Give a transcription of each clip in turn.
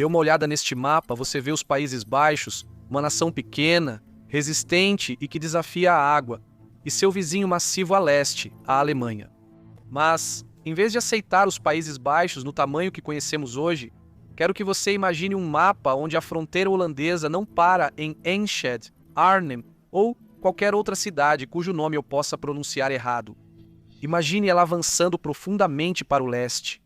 Dê uma olhada neste mapa, você vê os Países Baixos, uma nação pequena, resistente e que desafia a água, e seu vizinho massivo a leste, a Alemanha. Mas, em vez de aceitar os Países Baixos no tamanho que conhecemos hoje, quero que você imagine um mapa onde a fronteira holandesa não para em Enschede, Arnhem ou qualquer outra cidade cujo nome eu possa pronunciar errado. Imagine ela avançando profundamente para o leste.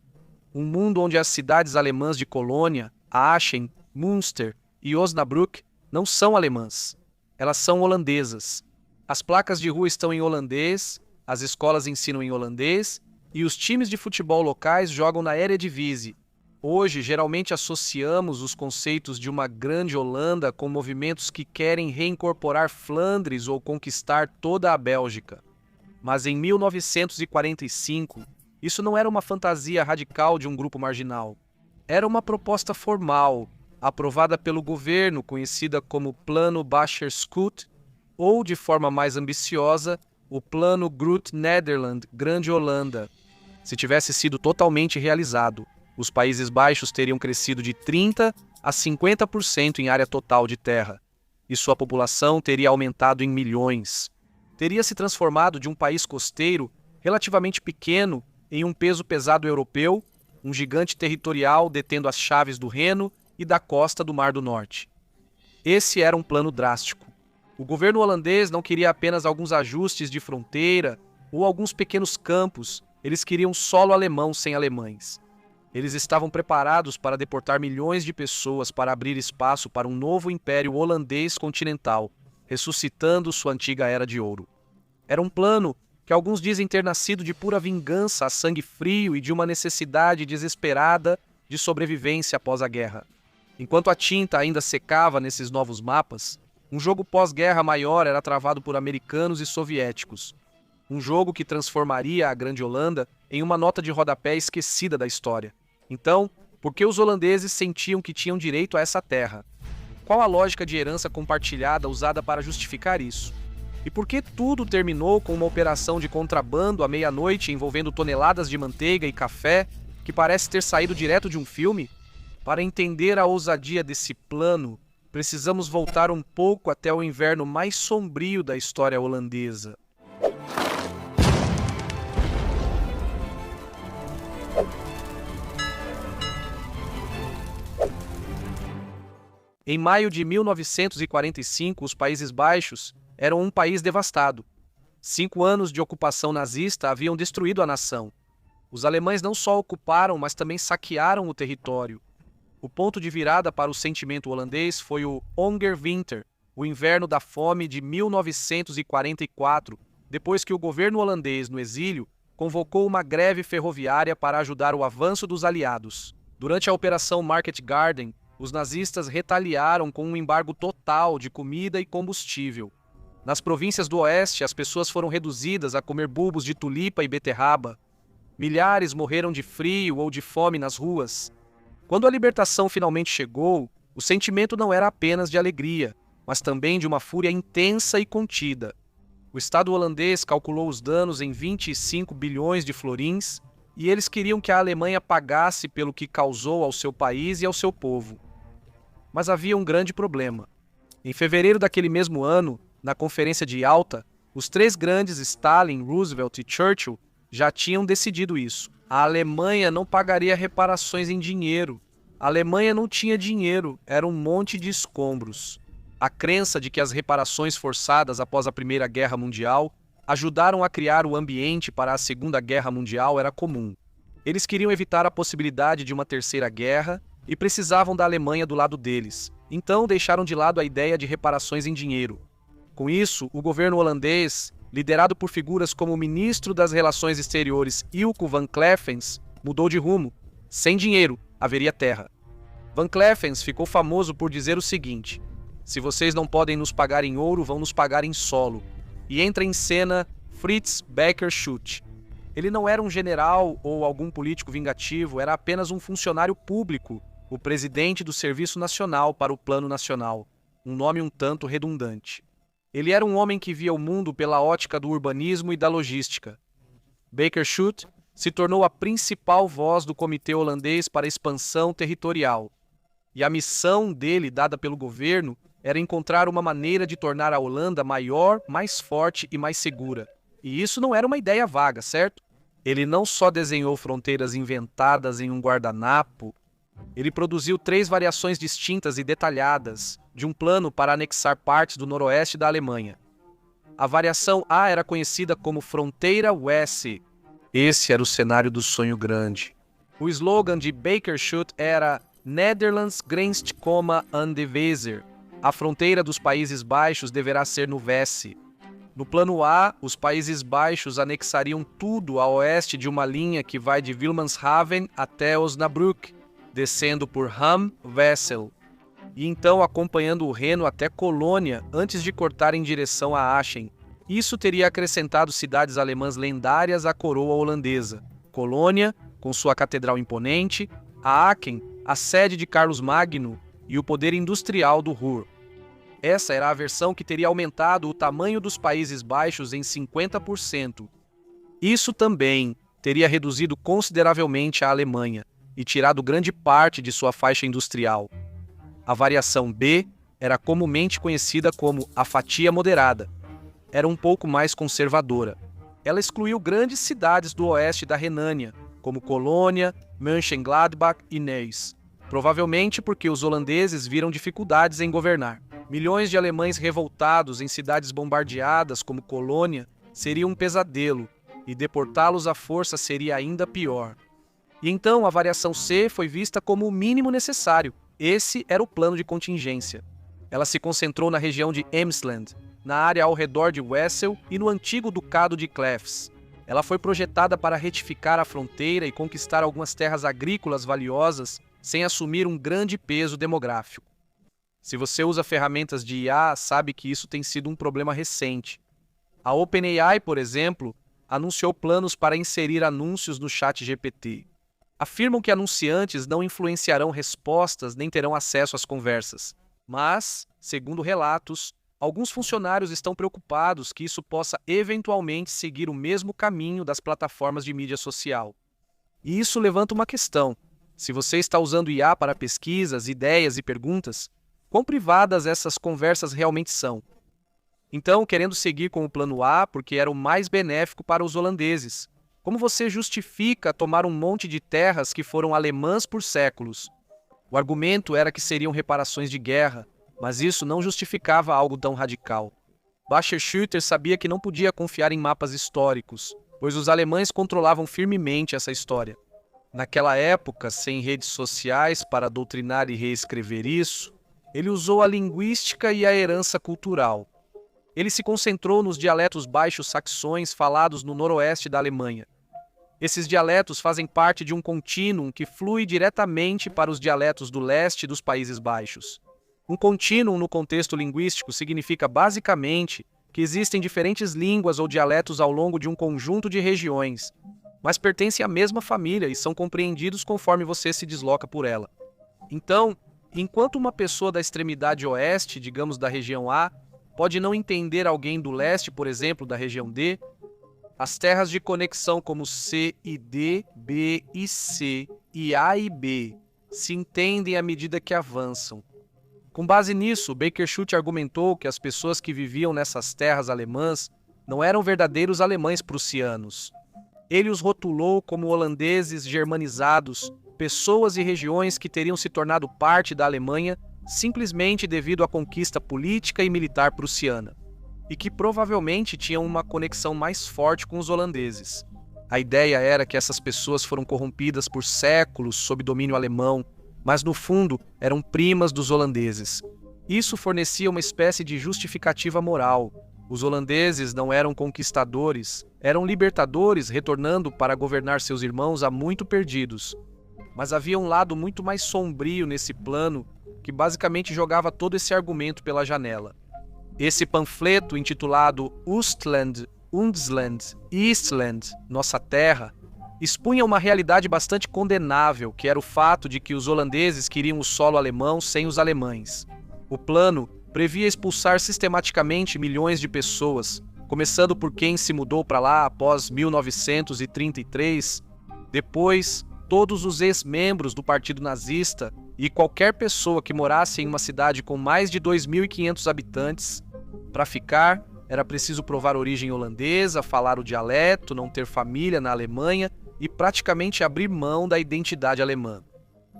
Um mundo onde as cidades alemãs de Colônia, Aachen, Münster e Osnabrück não são alemãs. Elas são holandesas. As placas de rua estão em holandês, as escolas ensinam em holandês e os times de futebol locais jogam na Eredivisie. Hoje, geralmente associamos os conceitos de uma grande Holanda com movimentos que querem reincorporar Flandres ou conquistar toda a Bélgica. Mas em 1945, isso não era uma fantasia radical de um grupo marginal. Era uma proposta formal, aprovada pelo governo, conhecida como Plano Bacher-Scoot, ou, de forma mais ambiciosa, o Plano Groot-Nederland, Grande Holanda. Se tivesse sido totalmente realizado, os Países Baixos teriam crescido de 30% a 50% em área total de terra, e sua população teria aumentado em milhões. Teria se transformado de um país costeiro relativamente pequeno em um peso pesado europeu, um gigante territorial detendo as chaves do Reno e da costa do Mar do Norte. Esse era um plano drástico. O governo holandês não queria apenas alguns ajustes de fronteira ou alguns pequenos campos, eles queriam solo alemão sem alemães. Eles estavam preparados para deportar milhões de pessoas para abrir espaço para um novo império holandês continental, ressuscitando sua antiga era de ouro. Era um plano que alguns dizem ter nascido de pura vingança a sangue frio e de uma necessidade desesperada de sobrevivência após a guerra. Enquanto a tinta ainda secava nesses novos mapas, um jogo pós-guerra maior era travado por americanos e soviéticos. Um jogo que transformaria a Grande Holanda em uma nota de rodapé esquecida da história. Então, por que os holandeses sentiam que tinham direito a essa terra? Qual a lógica de herança compartilhada usada para justificar isso? E por que tudo terminou com uma operação de contrabando à meia-noite envolvendo toneladas de manteiga e café que parece ter saído direto de um filme? Para entender a ousadia desse plano, precisamos voltar um pouco até o inverno mais sombrio da história holandesa. Em maio de 1945, os Países Baixos eram um país devastado. 5 anos de ocupação nazista haviam destruído a nação. Os alemães não só ocuparam, mas também saquearam o território. O ponto de virada para o sentimento holandês foi o Hongerwinter, o inverno da fome de 1944, depois que o governo holandês, no exílio, convocou uma greve ferroviária para ajudar o avanço dos aliados. Durante a Operação Market Garden, os nazistas retaliaram com um embargo total de comida e combustível. Nas províncias do oeste, as pessoas foram reduzidas a comer bulbos de tulipa e beterraba. Milhares morreram de frio ou de fome nas ruas. Quando a libertação finalmente chegou, o sentimento não era apenas de alegria, mas também de uma fúria intensa e contida. O Estado holandês calculou os danos em 25 bilhões de florins e eles queriam que a Alemanha pagasse pelo que causou ao seu país e ao seu povo. Mas havia um grande problema. Em fevereiro daquele mesmo ano, na Conferência de Yalta, os 3 grandes, Stalin, Roosevelt e Churchill, já tinham decidido isso. A Alemanha não pagaria reparações em dinheiro. A Alemanha não tinha dinheiro, era um monte de escombros. A crença de que as reparações forçadas após a Primeira Guerra Mundial ajudaram a criar o ambiente para a Segunda Guerra Mundial era comum. Eles queriam evitar a possibilidade de uma terceira guerra e precisavam da Alemanha do lado deles. Então deixaram de lado a ideia de reparações em dinheiro. Com isso, o governo holandês, liderado por figuras como o ministro das Relações Exteriores Ilko van Kleffens, mudou de rumo. Sem dinheiro, haveria terra. Van Kleffens ficou famoso por dizer o seguinte: se vocês não podem nos pagar em ouro, vão nos pagar em solo. E entra em cena Fritz Becker-Schutt. Ele não era um general ou algum político vingativo, era apenas um funcionário público, o presidente do Serviço Nacional para o Plano Nacional, um nome um tanto redundante. Ele era um homem que via o mundo pela ótica do urbanismo e da logística. Becker-Schutt se tornou a principal voz do Comitê Holandês para a Expansão Territorial. E a missão dele, dada pelo governo, era encontrar uma maneira de tornar a Holanda maior, mais forte e mais segura. E isso não era uma ideia vaga, certo? Ele não só desenhou fronteiras inventadas em um guardanapo, ele produziu 3 variações distintas e detalhadas de um plano para anexar partes do noroeste da Alemanha. A variação A era conhecida como Fronteira West. Esse era o cenário do sonho grande. O slogan de Baker-Schut era Nederlands grenst, aan de Weser. A fronteira dos Países Baixos deverá ser no West. No plano A, os Países Baixos anexariam tudo a oeste de uma linha que vai de Wilhelmshaven até Osnabrück, descendo por Hamm, Wessel, e então acompanhando o Reno até Colônia antes de cortar em direção a Aachen. Isso teria acrescentado cidades alemãs lendárias à coroa holandesa. Colônia, com sua catedral imponente, a Aachen, a sede de Carlos Magno e o poder industrial do Ruhr. Essa era a versão que teria aumentado o tamanho dos Países Baixos em 50%. Isso também teria reduzido consideravelmente a Alemanha e tirado grande parte de sua faixa industrial. A variação B era comumente conhecida como a fatia moderada. Era um pouco mais conservadora. Ela excluiu grandes cidades do oeste da Renânia, como Colônia, Mönchengladbach e Neuss, provavelmente porque os holandeses viram dificuldades em governar. Milhões de alemães revoltados em cidades bombardeadas como Colônia seria um pesadelo, e deportá-los à força seria ainda pior. E então a variação C foi vista como o mínimo necessário. Esse era o plano de contingência. Ela se concentrou na região de Emsland, na área ao redor de Wessel e no antigo Ducado de Cleves. Ela foi projetada para retificar a fronteira e conquistar algumas terras agrícolas valiosas sem assumir um grande peso demográfico. Se você usa ferramentas de IA, sabe que isso tem sido um problema recente. A OpenAI, por exemplo, anunciou planos para inserir anúncios no ChatGPT. Afirmam que anunciantes não influenciarão respostas nem terão acesso às conversas. Mas, segundo relatos, alguns funcionários estão preocupados que isso possa eventualmente seguir o mesmo caminho das plataformas de mídia social. E isso levanta uma questão. Se você está usando IA para pesquisas, ideias e perguntas, quão privadas essas conversas realmente são? Então, querendo seguir com o plano A porque era o mais benéfico para os holandeses, como você justifica tomar um monte de terras que foram alemãs por séculos? O argumento era que seriam reparações de guerra, mas isso não justificava algo tão radical. Bacher-Schütter sabia que não podia confiar em mapas históricos, pois os alemães controlavam firmemente essa história. Naquela época, sem redes sociais para doutrinar e reescrever isso, ele usou a linguística e a herança cultural. Ele se concentrou nos dialetos baixos saxões falados no noroeste da Alemanha. Esses dialetos fazem parte de um contínuo que flui diretamente para os dialetos do leste dos Países Baixos. Um contínuo no contexto linguístico significa basicamente que existem diferentes línguas ou dialetos ao longo de um conjunto de regiões, mas pertencem à mesma família e são compreendidos conforme você se desloca por ela. Então, enquanto uma pessoa da extremidade oeste, digamos da região A, pode não entender alguém do leste, por exemplo, da região D, as terras de conexão como C e D, B e C e A e B se entendem à medida que avançam. Com base nisso, Baker-Schut argumentou que as pessoas que viviam nessas terras alemãs não eram verdadeiros alemães prussianos. Ele os rotulou como holandeses germanizados, pessoas e regiões que teriam se tornado parte da Alemanha simplesmente devido à conquista política e militar prussiana, e que provavelmente tinham uma conexão mais forte com os holandeses. A ideia era que essas pessoas foram corrompidas por séculos sob domínio alemão, mas no fundo eram primas dos holandeses. Isso fornecia uma espécie de justificativa moral. Os holandeses não eram conquistadores, eram libertadores retornando para governar seus irmãos há muito perdidos. Mas havia um lado muito mais sombrio nesse plano que basicamente jogava todo esse argumento pela janela. Esse panfleto intitulado Ostland, Undsland, Eastland, Nossa Terra, expunha uma realidade bastante condenável, que era o fato de que os holandeses queriam o solo alemão sem os alemães. O plano previa expulsar sistematicamente milhões de pessoas, começando por quem se mudou para lá após 1933, depois todos os ex-membros do Partido Nazista e qualquer pessoa que morasse em uma cidade com mais de 2.500 habitantes, para ficar, era preciso provar origem holandesa, falar o dialeto, não ter família na Alemanha e praticamente abrir mão da identidade alemã.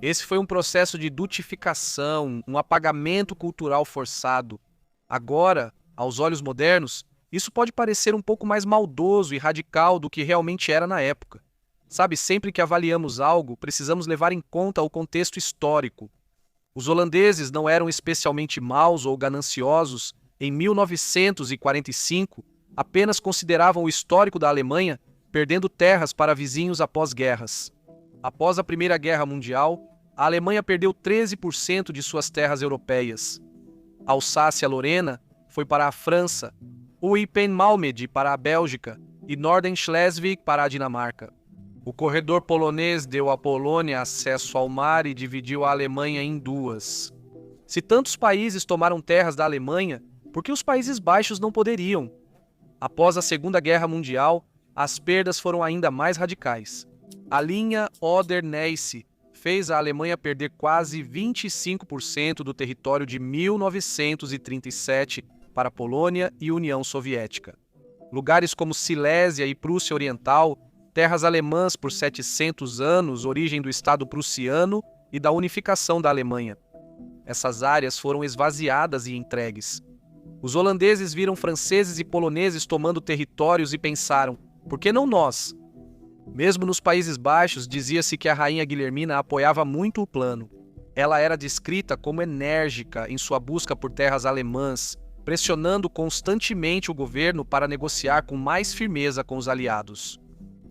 Esse foi um processo de dutificação, um apagamento cultural forçado. Agora, aos olhos modernos, isso pode parecer um pouco mais maldoso e radical do que realmente era na época. Sabe, sempre que avaliamos algo, precisamos levar em conta o contexto histórico. Os holandeses não eram especialmente maus ou gananciosos em 1945, apenas consideravam o histórico da Alemanha perdendo terras para vizinhos após guerras. Após a Primeira Guerra Mundial, a Alemanha perdeu 13% de suas terras europeias. A Alsácia-Lorena foi para a França, o Ippenmalmedy para a Bélgica e Norden-Schleswig para a Dinamarca. O corredor polonês deu à Polônia acesso ao mar e dividiu a Alemanha em duas. Se tantos países tomaram terras da Alemanha, por que os Países Baixos não poderiam? Após a Segunda Guerra Mundial, as perdas foram ainda mais radicais. A linha Oder-Neisse fez a Alemanha perder quase 25% do território de 1937 para a Polônia e União Soviética. Lugares como Silésia e Prússia Oriental, terras alemãs por 700 anos, origem do Estado prussiano e da unificação da Alemanha. Essas áreas foram esvaziadas e entregues. Os holandeses viram franceses e poloneses tomando territórios e pensaram, por que não nós? Mesmo nos Países Baixos, dizia-se que a rainha Guilhermina apoiava muito o plano. Ela era descrita como enérgica em sua busca por terras alemãs, pressionando constantemente o governo para negociar com mais firmeza com os aliados.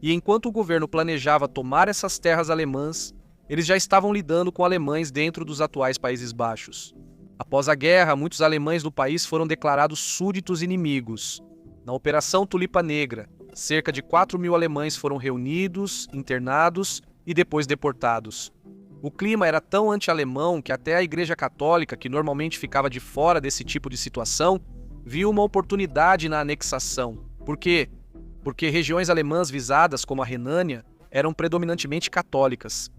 E enquanto o governo planejava tomar essas terras alemãs, eles já estavam lidando com alemães dentro dos atuais Países Baixos. Após a guerra, muitos alemães do país foram declarados súditos inimigos. Na Operação Tulipa Negra, cerca de 4.000 alemães foram reunidos, internados e depois deportados. O clima era tão anti-alemão que até a Igreja Católica, que normalmente ficava de fora desse tipo de situação, viu uma oportunidade na anexação. Por quê? Porque regiões alemãs visadas, como a Renânia, eram predominantemente católicas.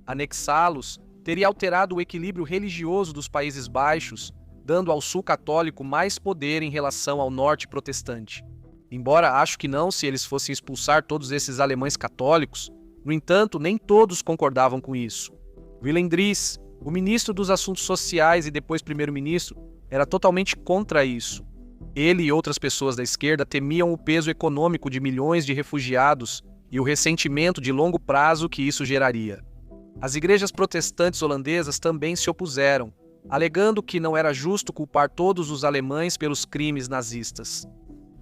Anexá-los teria alterado o equilíbrio religioso dos Países Baixos, dando ao sul católico mais poder em relação ao norte protestante. Embora acho que não se eles fossem expulsar todos esses alemães católicos, no entanto, nem todos concordavam com isso. Willem Dries, o ministro dos Assuntos Sociais e depois primeiro-ministro, era totalmente contra isso. Ele e outras pessoas da esquerda temiam o peso econômico de milhões de refugiados e o ressentimento de longo prazo que isso geraria. As igrejas protestantes holandesas também se opuseram, alegando que não era justo culpar todos os alemães pelos crimes nazistas.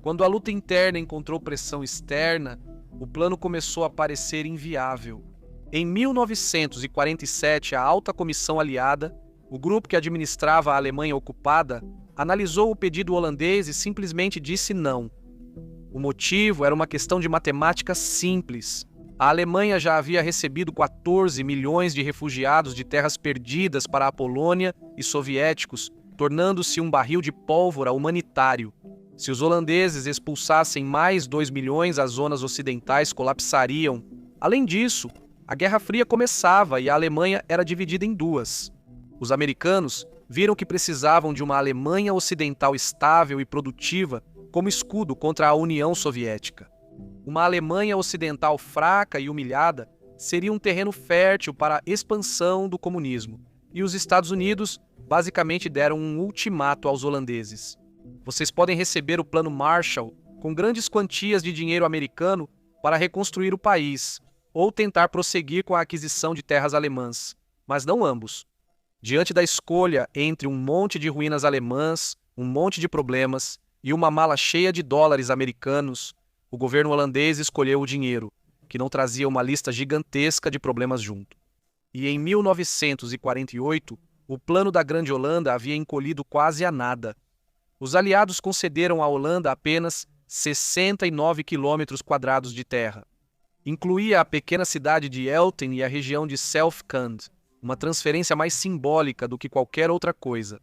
Quando a luta interna encontrou pressão externa, o plano começou a parecer inviável. Em 1947, a Alta Comissão Aliada, o grupo que administrava a Alemanha ocupada, analisou o pedido holandês e simplesmente disse não. O motivo era uma questão de matemática simples. A Alemanha já havia recebido 14 milhões de refugiados de terras perdidas para a Polônia e soviéticos, tornando-se um barril de pólvora humanitário. Se os holandeses expulsassem mais 2 milhões, as zonas ocidentais colapsariam. Além disso, a Guerra Fria começava e a Alemanha era dividida em duas. Os americanos viram que precisavam de uma Alemanha ocidental estável e produtiva como escudo contra a União Soviética. Uma Alemanha ocidental fraca e humilhada seria um terreno fértil para a expansão do comunismo, e os Estados Unidos basicamente deram um ultimato aos holandeses. Vocês podem receber o Plano Marshall com grandes quantias de dinheiro americano para reconstruir o país, ou tentar prosseguir com a aquisição de terras alemãs, mas não ambos. Diante da escolha entre um monte de ruínas alemãs, um monte de problemas e uma mala cheia de dólares americanos, o governo holandês escolheu o dinheiro, que não trazia uma lista gigantesca de problemas junto. E em 1948, o plano da Grande Holanda havia encolhido quase a nada. Os aliados concederam à Holanda apenas 69 quilômetros quadrados de terra. Incluía a pequena cidade de Elten e a região de Selfkant, uma transferência mais simbólica do que qualquer outra coisa.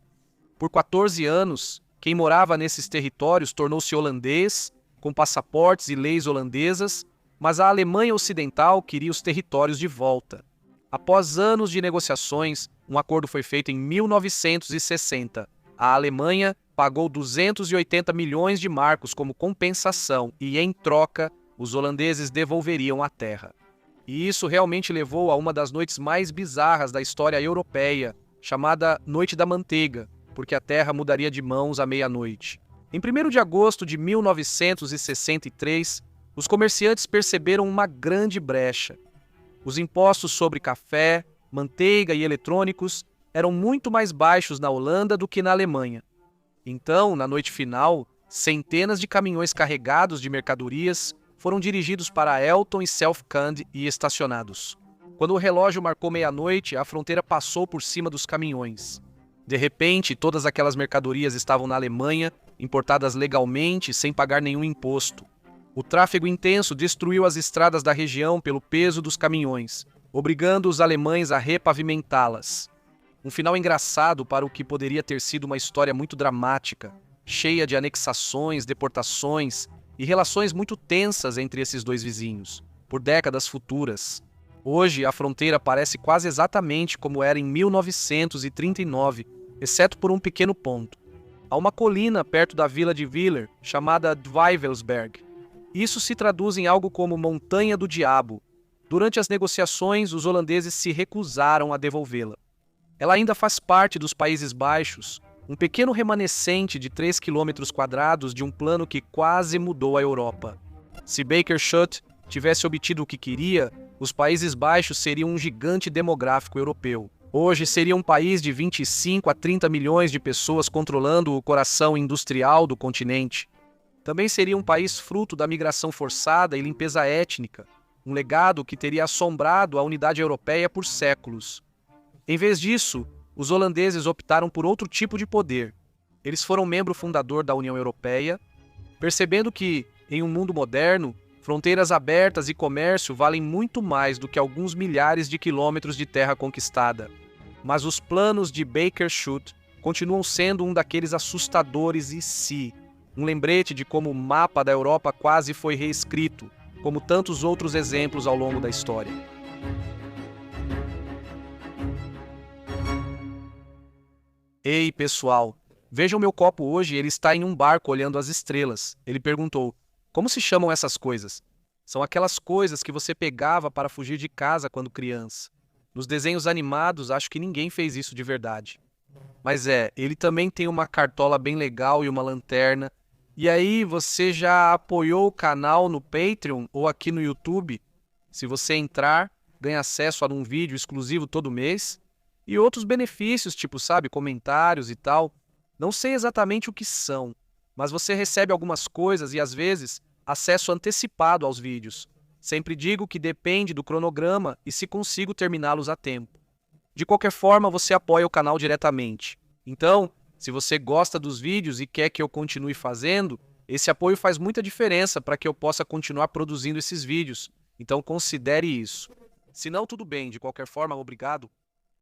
Por 14 anos, quem morava nesses territórios tornou-se holandês, com passaportes e leis holandesas, mas a Alemanha Ocidental queria os territórios de volta. Após anos de negociações, um acordo foi feito em 1960. A Alemanha pagou 280 milhões de marcos como compensação e, em troca, os holandeses devolveriam a terra. E isso realmente levou a uma das noites mais bizarras da história europeia, chamada Noite da Manteiga, porque a terra mudaria de mãos à meia-noite. Em 1º de agosto de 1963, os comerciantes perceberam uma grande brecha. Os impostos sobre café, manteiga e eletrônicos eram muito mais baixos na Holanda do que na Alemanha. Então, na noite final, centenas de caminhões carregados de mercadorias foram dirigidos para Elton e Selfkant e estacionados. Quando o relógio marcou meia-noite, a fronteira passou por cima dos caminhões. De repente, todas aquelas mercadorias estavam na Alemanha, importadas legalmente, sem pagar nenhum imposto. O tráfego intenso destruiu as estradas da região pelo peso dos caminhões, obrigando os alemães a repavimentá-las. Um final engraçado para o que poderia ter sido uma história muito dramática, cheia de anexações, deportações e relações muito tensas entre esses dois vizinhos, por décadas futuras. Hoje, a fronteira parece quase exatamente como era em 1939, exceto por um pequeno ponto. Há uma colina perto da vila de Willer, chamada Dweivelsberg. Isso se traduz em algo como Montanha do Diabo. Durante as negociações, os holandeses se recusaram a devolvê-la. Ela ainda faz parte dos Países Baixos, um pequeno remanescente de 3 km² de um plano que quase mudou a Europa. Se Baker Schutt tivesse obtido o que queria, os Países Baixos seriam um gigante demográfico europeu. Hoje seria um país de 25 a 30 milhões de pessoas controlando o coração industrial do continente. Também seria um país fruto da migração forçada e limpeza étnica, um legado que teria assombrado a unidade europeia por séculos. Em vez disso, os holandeses optaram por outro tipo de poder. Eles foram membro fundador da União Europeia, percebendo que, em um mundo moderno, fronteiras abertas e comércio valem muito mais do que alguns milhares de quilômetros de terra conquistada. Mas os planos de Baker Schutt continuam sendo um daqueles assustadores um lembrete de como o mapa da Europa quase foi reescrito, como tantos outros exemplos ao longo da história. Ei, pessoal, vejam meu copo hoje, ele está em um barco olhando as estrelas. Ele perguntou, como se chamam essas coisas? São aquelas coisas que você pegava para fugir de casa quando criança. Nos desenhos animados, acho que ninguém fez isso de verdade. Mas ele também tem uma cartola bem legal e uma lanterna. E aí, você já apoiou o canal no Patreon ou aqui no YouTube? Se você entrar, ganha acesso a um vídeo exclusivo todo mês. E outros benefícios, tipo, comentários e tal. Não sei exatamente o que são, mas você recebe algumas coisas e, às vezes, acesso antecipado aos vídeos. Sempre digo que depende do cronograma e se consigo terminá-los a tempo. De qualquer forma, você apoia o canal diretamente. Então, se você gosta dos vídeos e quer que eu continue fazendo, esse apoio faz muita diferença para que eu possa continuar produzindo esses vídeos. Então, considere isso. Se não, tudo bem. De qualquer forma, obrigado.